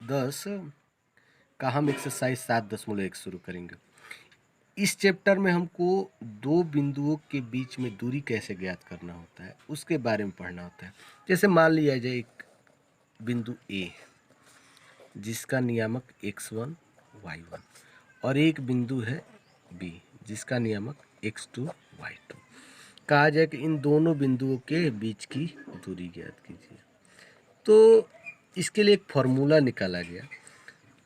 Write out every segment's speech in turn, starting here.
10 का हम एक्सरसाइज 7.1 शुरू करेंगे। इस चैप्टर में हमको दो बिंदुओं के बीच में दूरी कैसे ज्ञात करना होता है उसके बारे में पढ़ना होता है। जैसे मान लिया जाए एक बिंदु ए जिसका नियामक x1 y1 और एक बिंदु है बी जिसका नियामक x2 y2। कहा जाए कि इन दोनों बिंदुओं के बीच की दूरी ज्ञात कीजिए। तो इसके लिए एक फॉर्मूला निकाला गया।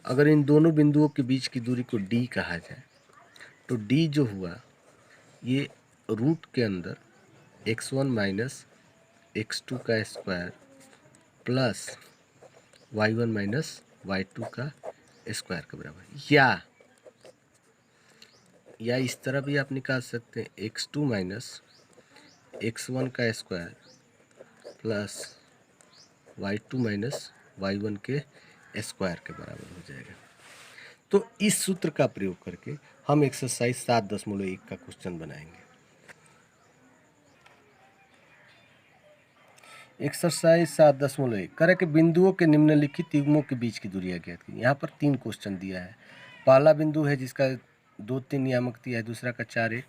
अगर इन दोनों बिंदुओं के बीच की दूरी को d कहा जाए तो d जो हुआ ये रूट के अंदर x1 माइनस x2 का square plus y1 minus y2 का स्क्वायर के बराबर, या इस तरह भी आप निकाल सकते हैं x2 माइनस x1 का square plus y2 minus y1 के स्क्वायर के बराबर हो जाएगा। तो इस सूत्र का प्रयोग करके हम एक्सरसाइज 7.1 का क्वेश्चन बनाएंगे। एक्सरसाइज 7.1 करे कि बिंदुओं के निम्नलिखित युग्मों के बीच की दूरियां ज्ञात की। यहाँ पर 3 क्वेश्चन दिया है। पहला बिंदु है जिसका 2-3 नियामक दिया है, दूसरा का 4-1,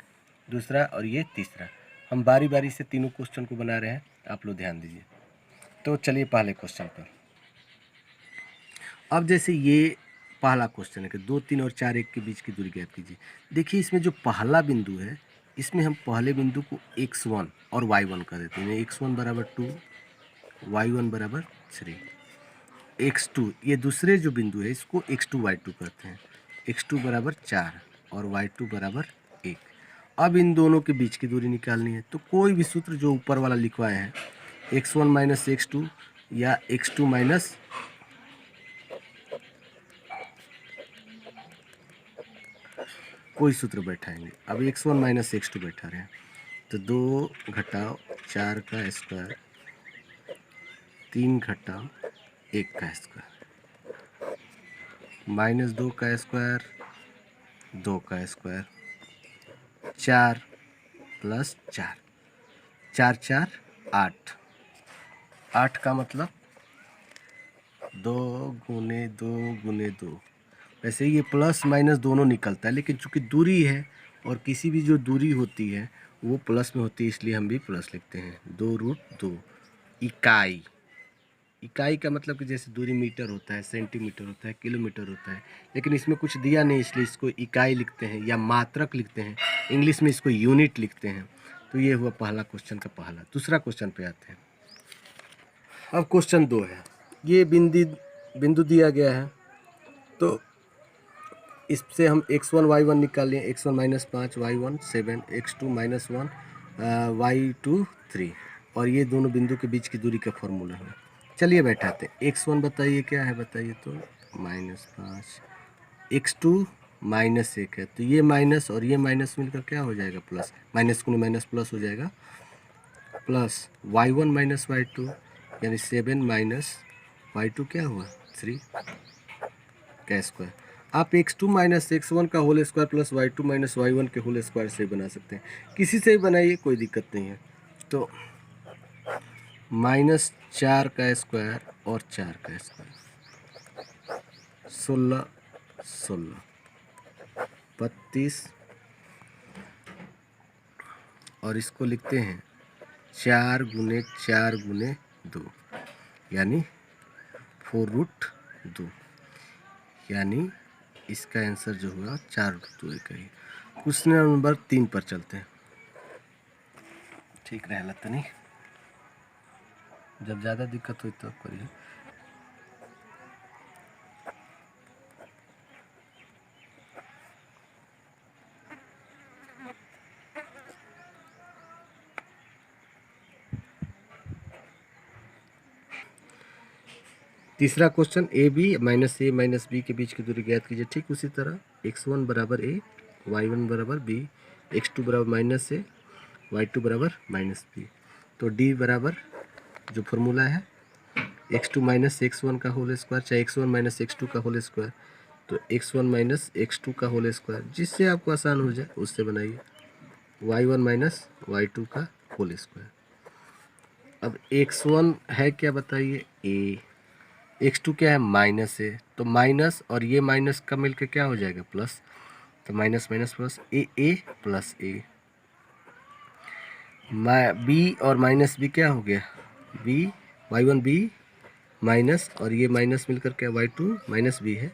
दूसरा और ये तीसरा। हम बारी बारी से तीनों क्वेश्चन को बना रहे हैं, आप लोग ध्यान दीजिए। तो चलिए पहले क्वेश्चन पर। अब जैसे ये पहला क्वेश्चन है कि 2-3 और 4-1 के बीच की दूरी ज्ञात कीजिए। देखिए इसमें जो पहला बिंदु है इसमें हम पहले बिंदु को x1 और y1 कर देते हैं। x1 बराबर 2, y1 बराबर 3, x2 ये दूसरे जो बिंदु है इसको x2 y2 करते हैं। x2 बराबर 4 और y2 बराबर 1। अब इन दोनों के बीच की दूरी निकालनी है। तो कोई भी सूत्र जो ऊपर वाला लिखवाए हैं x1 माइनस x2 या x2 माइनस कोई सूत्र बैठाएंगे। अब x1 माइनस x2 बैठा रहे हैं तो 2 घटाओ 4 का स्क्वायर 3 घटाओ 1 का स्क्वायर माइनस 2 का स्क्वायर 2 का स्क्वायर 4 प्लस 4, 4 4 8, 8 का मतलब 2 गुने 2 गुने 2। वैसे ये प्लस माइनस दोनों निकलता है, लेकिन चूंकि दूरी है और किसी भी जो दूरी होती है वो प्लस में होती है इसलिए हम भी प्लस लिखते हैं। 2√2 इकाई। इकाई का मतलब कि जैसे दूरी मीटर होता है, सेंटीमीटर होता है, किलोमीटर होता है, लेकिन इसमें कुछ दिया नहीं इसलिए इसको इकाई लिखते हैं या मात्रक लिखते हैं। इंग्लिश में इसको यूनिट लिखते हैं। तो ये हुआ पहला क्वेश्चन का पहला। दूसरा क्वेश्चन पे आते हैं। अब क्वेश्चन 2 है। ये बिंदु दिया गया है तो इससे हम x1 y1 निकाल लिए। x1 minus 5 y1 7, x2 minus 1 y2 3, और ये दोनों बिंदु के बीच की दूरी का फॉर्मूला है। चलिए बैठाते हैं। x1 बताइए क्या है, बताइए तो -5, x2 -1 है तो ये माइनस और ये माइनस मिलकर क्या हो जाएगा प्लस, माइनस को माइनस प्लस हो जाएगा, प्लस y1 माइनस y2 यानी 7 माइनस y2 क्या हुआ 3 का स्क्वायर। आप x2 माइनस x1 का whole square plus y2 minus y1 के होल स्क्वायर से बना सकते हैं, किसी से भी बनाइए कोई दिक्कत नहीं है। तो -4 का स्क्वायर और 4 का स्क्वायर 16 16 32, और इसको लिखते हैं 4 गुने 4 गुने 2 यानी 4√2, यानी इसका आंसर जो हुआ 4√2 का ही। क्वेश्चन नंबर 3 पर चलते हैं। ठीक रहेला तो नहीं, जब ज़्यादा दिक्कत हुई तब करिए। तीसरा क्वेश्चन ए माइनस बी के बीच की दूरी ज्ञात कीजिए। ठीक उसी तरह x1 बराबर a, y1 बराबर b, x2 बराबर माइनस a, y2 बराबर माइनस b। तो d बराबर जो फॉर्मूला है x2 माइनस x1 का होल स्क्वायर, चाहे x1 माइनस x2 का होल स्क्वायर, तो x1 माइनस x2 का होल स्क्वायर, जिससे आपको आसान हो जाए उससे बनाइए, y1 माइनस y2 का होल स्क्वायर। अब x1 है क्या बताइए a, x2 क्या है, माइनस है, तो माइनस और ये माइनस का मिलकर क्या हो जाएगा, प्लस, तो माइनस माइनस प्लस, ए प्लस ए, बी और माइनस बी क्या हो गया, बी, y1 बी माइनस, और ये माइनस मिलकर क्या y2 माइनस बी है,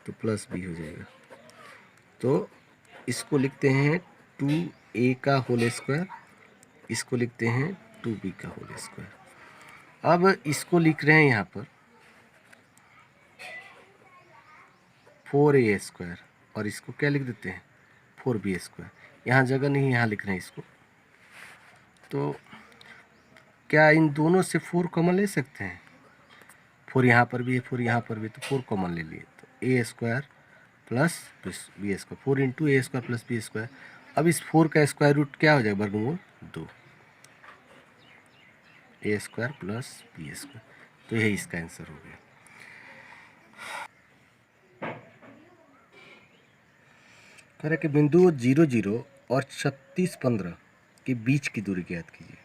तो प्लस बी हो जाएगा। तो इसको लिखते हैं 2a का होल स्क्वायर, इसको लिखते हैं 2b का होल स्क्वायर। अब इसको लिख रहे हैं यहाँ पर 4a स्क्वायर, और इसको क्या लिख देते हैं 4b स्क्वायर। यहाँ जगह नहीं, यहाँ लिख रहे हैं इसको। तो क्या इन दोनों से 4 कॉमन ले सकते हैं, 4 यहाँ पर भी है, 4 यहाँ पर भी, तो 4 कॉमन ले लिए, तो a square plus B square, 4 into A square plus B square. अब इस 4 का स्क्वायर रूट क्या हो जाएगा, वर्गमूल 2, ए स्क्वायर प्लस बी स्क्वायर। तो यही इसका आंसर हो गया। कह रहे कि बिंदु 0 0 और 36 15 के बीच की दूरी ज्ञात कीजिए।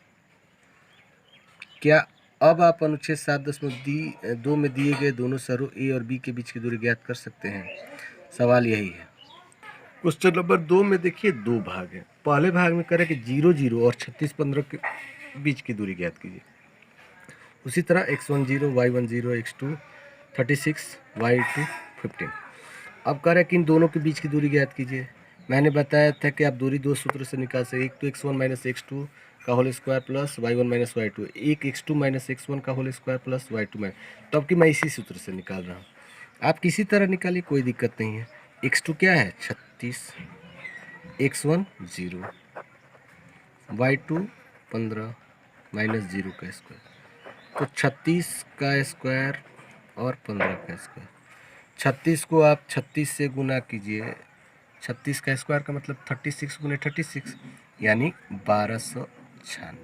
क्या अब आप अनुच्छेद 7.2 में दिए गए दोनों शहरों ए और बी के बीच की दूरी ज्ञात कर सकते हैं? सवाल यही है। क्वेश्चन नंबर 2 में देखिए 2 भाग है। पहले भाग में कह रहे कि 0 0 और 36 15 के बीच की दूरी ज्ञात कीजिए। उसी तरह x1 0, y1 0, x2 36, y2 15। अब कह रहे कि इन दोनों के बीच की दूरी ज्ञात कीजिए। मैंने बताया था कि आप दूरी दो सूत्र से निकाल सकते, एक तो x1 माइनस x2 का whole square plus y1 minus y2, एक x2 माइनस x1 का whole square plus y2 minus, तो अब कि मैं इसी सूत्र से निकाल रहा हूँ। आप किसी तरह निकालिए, कोई दिक्कत नहीं है। x2 क्या है 36, x1 0, y2 15 माइनस 0 का स्क्वायर, तो 36 का स्क्वायर और 15 का स्क्वायर। 36 को आप 36 से गुना कीजिए, 36 का स्क्वायर का मतलब 36 गुने 36 यानी 1296।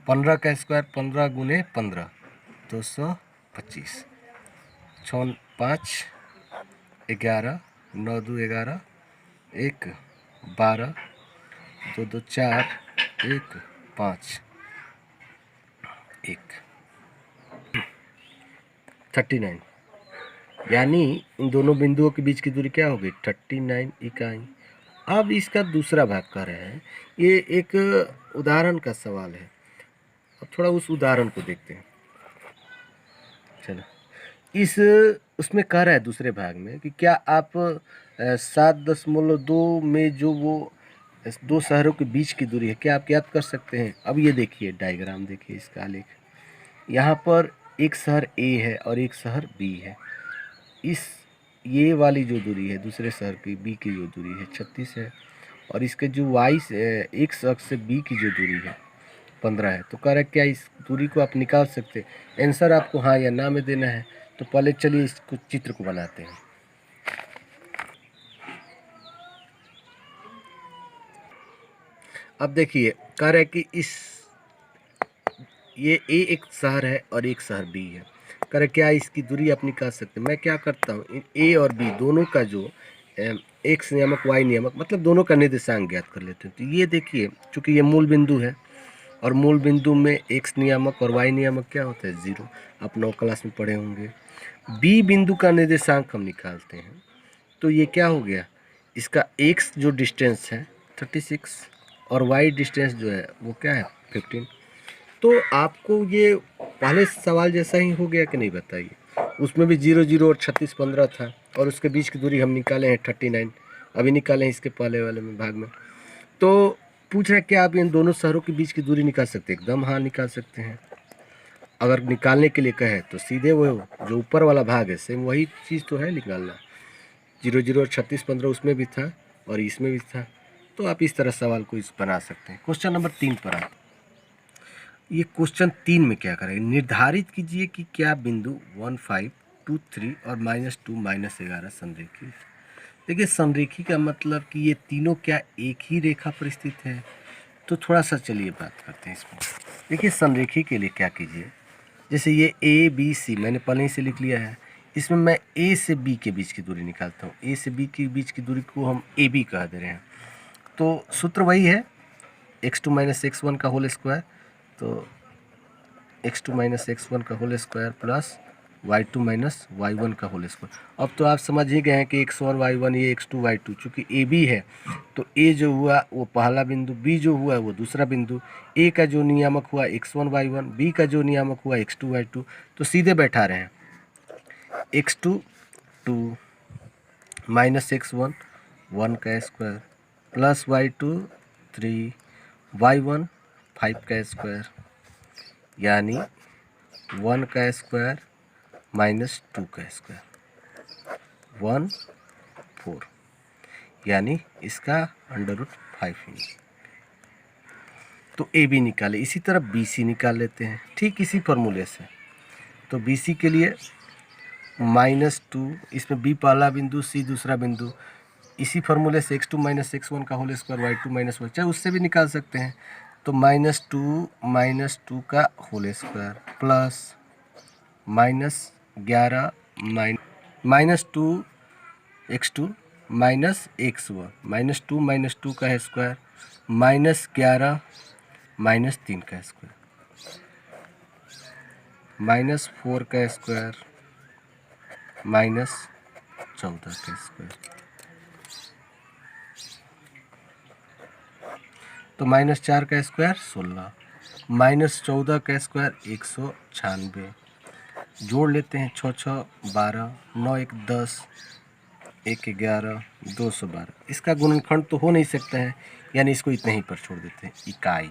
15 का स्क्वायर 15 गुने 15 225, 6 5 11 9 2 11 1 12 2 2 4 1 5 1 39, यानी इन दोनों बिंदुओं के बीच की दूरी क्या होगी 39 इकाई। अब इसका दूसरा भाग कर रहे हैं, ये एक उदाहरण का सवाल है। अब थोड़ा उस उदाहरण को देखते हैं। चलो, इस उसमें कह रहा है दूसरे भाग में कि क्या आप 7.2 में जो वो दो शहरों के बीच की दूरी है, क्या आप याद कर सकते हैं? अब ये देखिए डायग्राम, देखिए इसका आलेख। यहाँ पर एक शहर ए है और एक शहर बी है। इस ये वाली जो दूरी है दूसरे शहर की बी की जो दूरी है 36 है, और इसके जो वाई एक अक्ष से बी की जो दूरी है 15 है। तो कह रहा है क्या इस दूरी को आप निकाल सकते हैं? आंसर आपको हाँ या ना में देना है। तो पहले चलिए इस चित्र को बनाते हैं। अब देखिए कह रहा है कि ये ए एक शहर है और एक शहर बी है। कह रहा है क्या इसकी दूरी आप निकाल सकते हैं? मैं क्या करता हूँ, ए और बी दोनों का जो एक्स नियामक वाई नियामक मतलब दोनों का निर्देशांक ज्ञात कर लेते हैं। तो ये देखिए चूँकि ये मूल बिंदु है और मूल बिंदु में एक्स नियामक और वाई नियामक क्या होता है 0, आप 9 क्लास में पढ़े होंगे। बी बिंदु का निर्देशांक हम निकालते हैं, तो ये क्या हो गया, इसका एक्स जो डिस्टेंस है 36 और वाई डिस्टेंस जो है वो क्या है 15। तो आपको ये पहले सवाल जैसा ही हो गया कि नहीं बताइए? उसमें भी 0 0 और 36 15 था, और उसके बीच की दूरी हम निकाले हैं 39, अभी निकाले हैं इसके पहले वाले में भाग में। तो पूछ रहे क्या आप इन दोनों शहरों के बीच की दूरी निकाल सकते हैं? एकदम हाँ निकाल सकते हैं। अगर निकालने के लिए कहे तो सीधे वो जो ऊपर वाला भाग है सेम वही चीज़ तो है निकालना। 0 0 और 36 15 उसमें भी था और इसमें भी था। तो आप इस तरह सवाल को इस बना सकते हैं। क्वेश्चन नंबर 3 पर आप ये क्वेश्चन 3 में क्या करेंगे, निर्धारित कीजिए कि क्या बिंदु 1 5 2 3 और -2 -11 संरेखी। देखिए संरेखी का मतलब कि ये तीनों क्या एक ही रेखा पर स्थित है। तो थोड़ा सा चलिए बात करते हैं इसमें। देखिए संरेखी के लिए क्या कीजिए, जैसे ये ए बी सी मैंने पहले ही से लिख लिया है, इसमें मैं ए से बी के बीच की दूरी निकालता हूँ। ए से बी के बीच की दूरी को हम ए बी कह दे रहे हैं। तो सूत्र वही है x2 माइनस x1 का होल स्क्वायर, तो x2 माइनस x1 का whole square plus y2 minus y1 का होल स्क्वायर। अब तो आप समझ ही गए हैं कि x1 y1 ये x2 y2, चूँकि ए बी है तो a जो हुआ वो पहला बिंदु, b जो हुआ वो दूसरा बिंदु, a का जो नियामक हुआ x1 y1, b का जो नियामक हुआ x2 y2, तो सीधे बैठा रहे हैं x2 2 माइनस x1 1 का स्क्वायर प्लस y2 3 y1 5 का स्क्वायर, यानी 1 का स्क्वायर माइनस 2 का स्क्वायर 1 4, यानी इसका √5। तो ए बी निकाले। इसी तरह बी सी निकाल लेते हैं ठीक इसी फॉर्मूले से। तो बी सी के लिए -2, इसमें बी पहला बिंदु सी दूसरा बिंदु, इसी फॉर्मूले से x2 माइनस x1 का whole square y2 minus y, चाहे उससे भी निकाल सकते हैं। तो -2 का whole square plus -11 -2 x2 minus x1 -2 का स्क्वायर -11 -3 का स्क्वायर -4 का स्क्वायर -14 का स्क्वायर। तो -4 का स्क्वायर 16, -14 का स्क्वायर 196। जोड़ लेते हैं 6 6 12, 9 1 10, 1 11, 212। इसका गुणनखंड तो हो नहीं सकता है, यानी इसको इतने ही पर छोड़ देते हैं। इकाई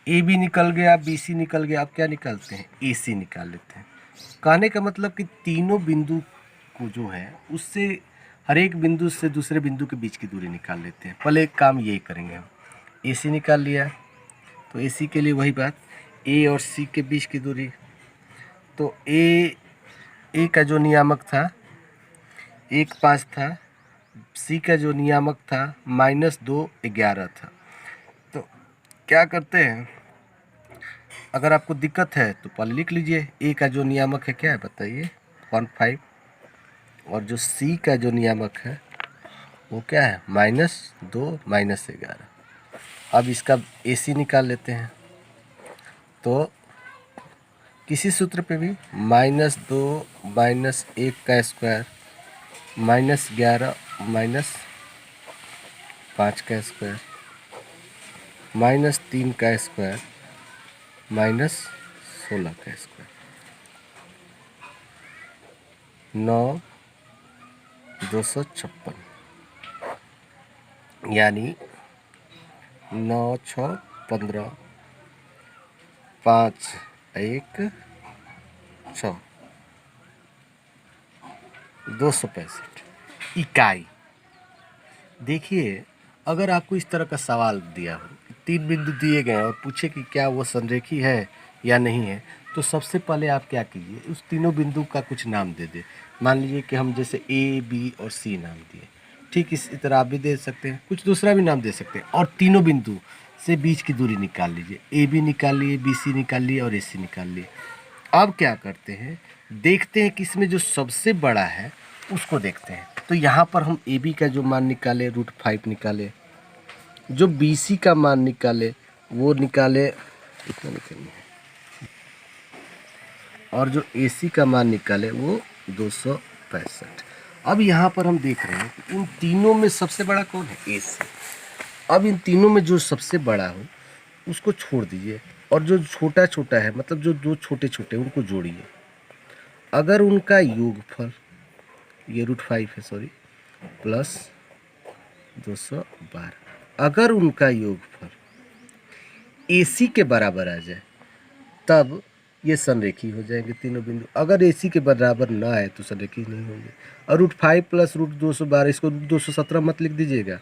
ए बी निकल गया, बी सी निकल गया, अब क्या निकालते हैं ए सी निकाल लेते हैं। कहने का मतलब कि तीनों बिंदु को जो है उससे हर एक बिंदु से दूसरे बिंदु के बीच की दूरी निकाल लेते हैं। पहले एक काम यही करेंगे हम, ए सी निकाल लिया तो ए सी के लिए वही बात, ए और सी के बीच की दूरी। तो ए का जो नियामक था 1 5 था, सी का जो नियामक था -2 11 था। तो क्या करते हैं, अगर आपको दिक्कत है तो पहले लिख लीजिए। ए का जो नियामक है क्या है बताइए 1 5, और जो सी का जो नियामक है वो क्या है -2 -11। अब इसका ए सी निकाल लेते हैं। तो किसी सूत्र पे भी -2 -1 का स्क्वायर -11 -5 का स्क्वायर -3 का स्क्वायर -16 का स्क्वायर 9 256, यानी 9 6 15 5 1 6 265 इकाई। देखिए, अगर आपको इस तरह का सवाल दिया हो, 3 बिंदु दिए गए और पूछे कि क्या वो संरेखी है या नहीं है, तो सबसे पहले आप क्या कीजिए, उस तीनों बिंदु का कुछ नाम दे दे। मान लीजिए कि हम जैसे ए बी और सी नाम दिए, ठीक इसी तरह आप भी दे सकते हैं, कुछ दूसरा भी नाम दे सकते हैं, और तीनों बिंदु से बीच की दूरी निकाल लीजिए। ए बी निकाल लिए, बी सी निकाल लिए और ए सी निकाल लिए। अब क्या करते हैं, देखते हैं कि इसमें जो सबसे बड़ा है उसको देखते हैं। तो यहाँ पर हम ए बी का जो मान निकाले √5 निकाले, जो बी सी का मान निकाले वो निकाले इतना निकालना है, और जो ए सी का मान निकाले वो 265। अब यहाँ पर हम देख रहे हैं कि इन तीनों में सबसे बड़ा कौन है, ए सी। अब इन तीनों में जो सबसे बड़ा हो उसको छोड़ दीजिए, और जो छोटा छोटा है मतलब जो दो छोटे छोटे उनको जोड़िए। अगर उनका योगफल ये √5 है सॉरी प्लस 212, अगर उनका योगफल AC के बराबर आ जाए तब ये संरेखी हो जाएंगे तीनों बिंदु। अगर AC के बराबर ना आए तो संरेखी नहीं होंगे। और √5 प्लस √212, इसको 217 मत लिख दीजिएगा,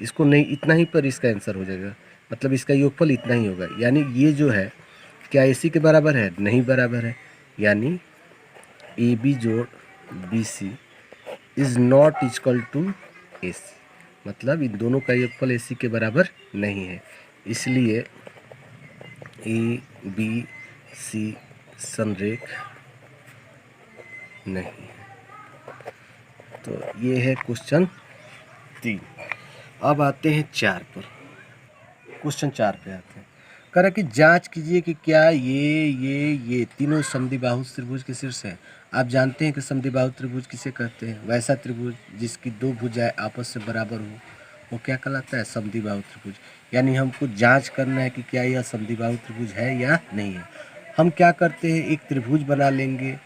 इसको नहीं, इतना ही पर इसका आंसर हो जाएगा, मतलब इसका योगफल इतना ही होगा। यानी ये जो है क्या AC के बराबर है, नहीं बराबर है, यानी AB जोड़ BC is not equal to AC, मतलब इन दोनों का योगफल AC के बराबर नहीं है, इसलिए ABC संरेख नहीं है। तो ये है क्वेश्चन 3। अब आते हैं 4 पर। क्वेश्चन 4 पे आते हैं। कह रहा कि जांच कीजिए कि क्या ये तीनों समद्विबाहु त्रिभुज के शीर्ष हैं। आप जानते हैं कि समद्विबाहु त्रिभुज किसे कहते हैं? वैसा त्रिभुज जिसकी दो भुजाएं आपस से बराबर हो, वो क्या कहलाता है? समद्विबाहु त्रिभुज। यानी हमको जांच करना है कि क्या यह समद्विबाहु त्रिभुज है या नहीं है। हम क्या करते हैं, एक त्रिभुज बना लेंगे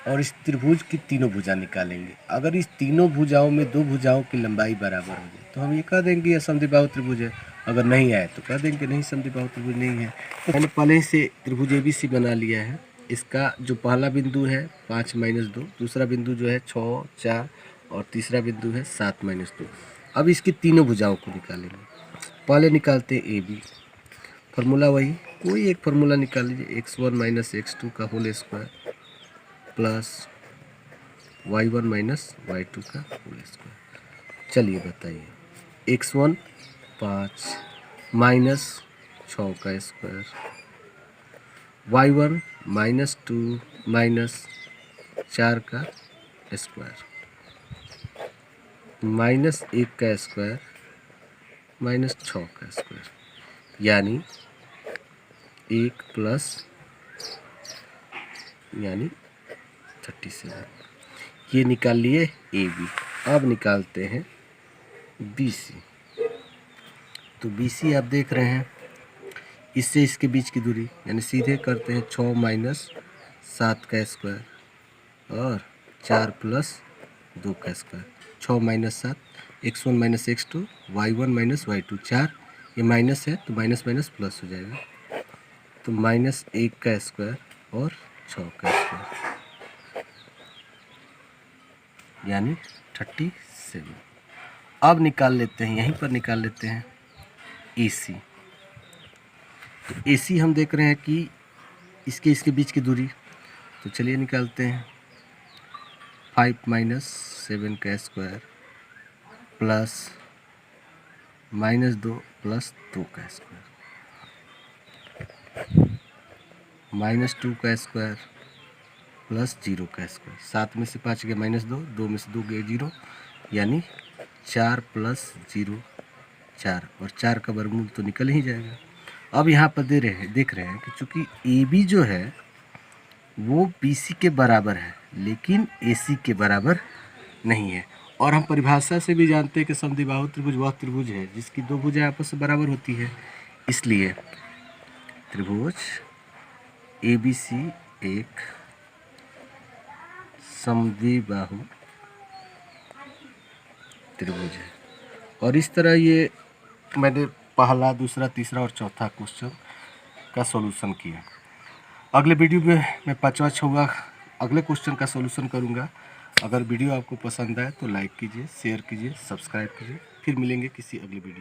और इस त्रिभुज की तीनों भुजा निकालेंगे। अगर इस तीनों भुजाओं में दो भुजाओं की लंबाई बराबर हो जाए तो हम ये कह देंगे यह समद्विबाहु त्रिभुज है। अगर नहीं आए तो कह देंगे नहीं, समद्विबाहु त्रिभुज नहीं है। तो मैंने पहले ही से त्रिभुज ABC बना लिया है। इसका जो पहला बिंदु है 5 - 2, दूसरा बिंदु जो है 6, 4 और तीसरा बिंदु है 7 - 2। अब इसकी तीनों भुजाओं को निकालेंगे। पहले निकालते हैं AB। फार्मूला वही, कोई एक फार्मूला निकाल लीजिए, x1 - x2 का whole square plus y1 - y2 का होल स्क्वायर। चलिए बताइए, x1 5 माइनस 6 का स्क्वायर, y1 -2 माइनस 4 का स्क्वायर, -1 का स्क्वायर -6 का स्क्वायर, यानी 1 प्लस यानी 37। ये निकाल लिए AB। अब निकालते हैं BC। तो BC आप देख रहे हैं, इससे इसके बीच की दूरी, यानी सीधे करते हैं 6 - 7 का स्क्वायर और 4 + 2 का square. 6 - 7, x1 - x2, y1 - y2, 4, ये माइनस है तो माइनस माइनस प्लस हो जाएगा, तो -1 का स्क्वायर और 6 का स्क्वायर, यानी 37। अब निकाल लेते हैं, यहीं पर निकाल लेते हैं AC। तो AC हम देख रहे हैं कि इसके बीच की दूरी, तो चलिए निकालते हैं। 5 - 7 का स्क्वायर प्लस -2 + 2 का स्क्वायर, -2 का स्क्वायर प्लस 0 का स्क्वायर। 7 में से 5 गया -2, 2 में से 2 गया 0, यानी 4 + 0 4, और 4 का वर्गमूल तो निकल ही जाएगा। अब यहाँ पर देख रहे हैं कि चूँकि AB जो है वो BC के बराबर है लेकिन AC के बराबर नहीं है। और हम परिभाषा से भी जानते हैं कि समद्विबाहु त्रिभुज वह त्रिभुज है जिसकी दो भुजाएं आपस में बराबर होती है। इसलिए त्रिभुज ABC एक समद्विबाहु त्रिभुज है। और इस तरह ये मैंने पहला, दूसरा, तीसरा और चौथा क्वेश्चन का सॉल्यूशन किया। अगले वीडियो में मैं 5वां अगले क्वेश्चन का सॉल्यूशन करूंगा। अगर वीडियो आपको पसंद आए तो लाइक कीजिए, शेयर कीजिए, सब्सक्राइब कीजिए। फिर मिलेंगे किसी अगले वीडियो।